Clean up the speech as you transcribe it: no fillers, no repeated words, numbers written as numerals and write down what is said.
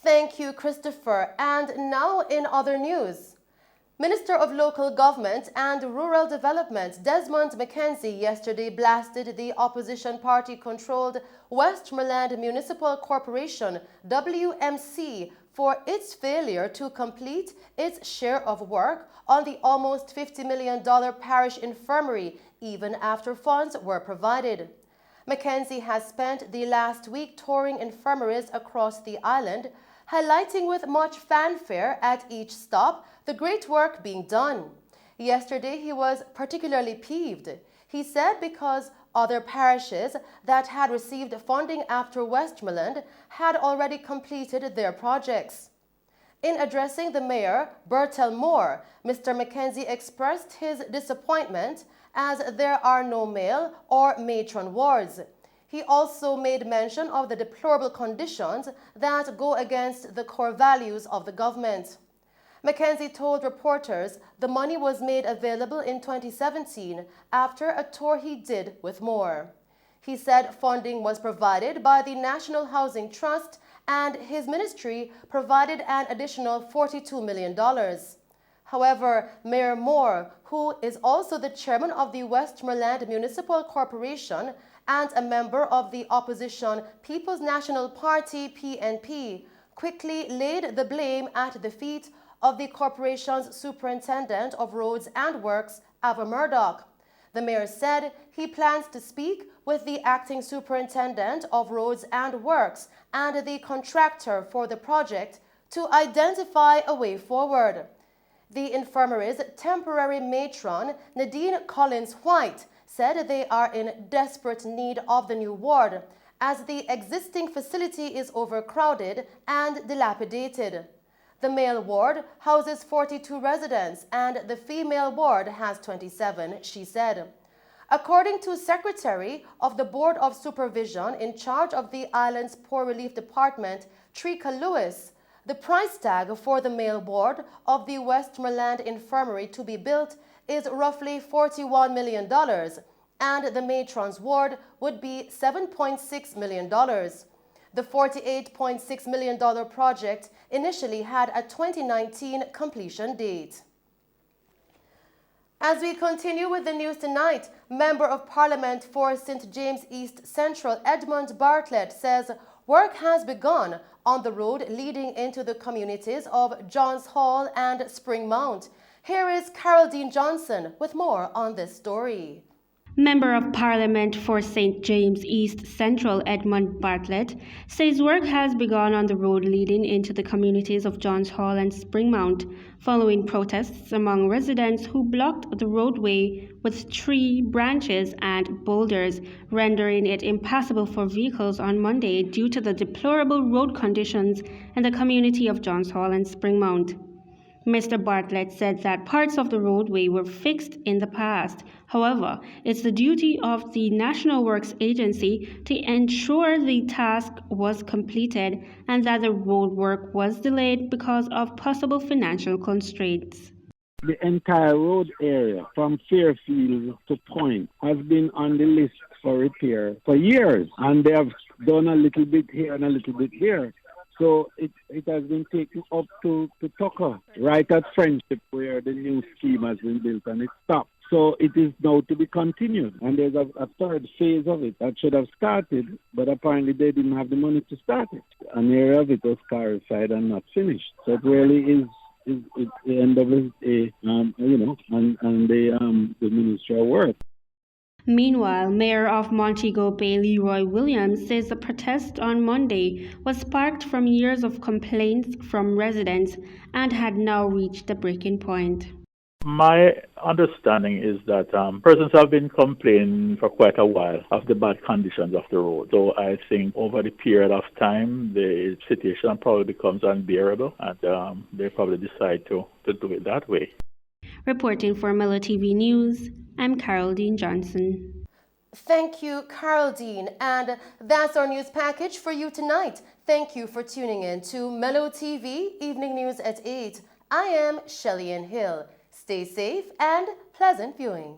Thank you, Christopher. And now in other news. Minister of Local Government and Rural Development Desmond McKenzie yesterday blasted the opposition party-controlled Westmoreland Municipal Corporation, WMC, for its failure to complete its share of work on the almost $50 million parish infirmary, even after funds were provided. McKenzie has spent the last week touring infirmaries across the island, highlighting with much fanfare at each stop the great work being done. Yesterday, he was particularly peeved. He said because other parishes that had received funding after Westmoreland had already completed their projects. In addressing the mayor, Bertel Moore, Mr. McKenzie expressed his disappointment as there are no male or matron wards. He also made mention of the deplorable conditions that go against the core values of the government. McKenzie told reporters the money was made available in 2017 after a tour he did with Moore. He said funding was provided by the National Housing Trust and his ministry provided an additional $42 million. However, Mayor Moore, who is also the chairman of the Westmoreland Municipal Corporation and a member of the opposition People's National Party (PNP), quickly laid the blame at the feet of the corporation's Superintendent of Roads and Works, Ava Murdoch. The mayor said he plans to speak with the acting Superintendent of Roads and Works and the contractor for the project to identify a way forward. The infirmary's temporary matron, Nadine Collins-White, said they are in desperate need of the new ward, as the existing facility is overcrowded and dilapidated. The male ward houses 42 residents and the female ward has 27, she said. According to Secretary of the Board of Supervision in charge of the island's Poor Relief Department, Trika Lewis, the price tag for the male ward of the Westmoreland Infirmary to be built is roughly $41 million, and the matron's ward would be $7.6 million. The $48.6 million project initially had a 2019 completion date. As we continue with the news tonight, Member of Parliament for St. James East Central Edmund Bartlett says work has begun on the road leading into the communities of Johns Hall and Springmount. Here is Carol Dean Johnson with more on this story. Member of Parliament for St. James East Central Edmund Bartlett says work has begun on the road leading into the communities of Johns Hall and Springmount following protests among residents who blocked the roadway with tree branches and boulders, rendering it impassable for vehicles on Monday due to the deplorable road conditions in the community of Johns Hall and Springmount. Mr. Bartlett said that parts of the roadway were fixed in the past. However, it's the duty of the National Works Agency to ensure the task was completed and that the road work was delayed because of possible financial constraints. The entire road area from Fairfield to Point has been on the list for repair for years, and they have done a little bit here and a little bit there. So it has been taken up to Tucker, right at Friendship, where the new scheme has been built, and it stopped. So it is now to be continued, and there's a third phase of it that should have started, but apparently they didn't have the money to start it. An area of it was clarified and not finished. So it really is the NWA, and the Ministry of Work. Meanwhile, Mayor of Montego Bay Leroy Williams says the protest on Monday was sparked from years of complaints from residents and had now reached the breaking point. My understanding is that persons have been complaining for quite a while of the bad conditions of the road. So I think over the period of time, the situation probably becomes unbearable, and they probably decide to do it that way. Reporting for Mello TV News, I'm Carol Dean Johnson. Thank you, Carol Dean. And that's our news package for you tonight. Thank you for tuning in to Mello TV Evening News at 8. I am Shelley Ann Hill. Stay safe and pleasant viewing.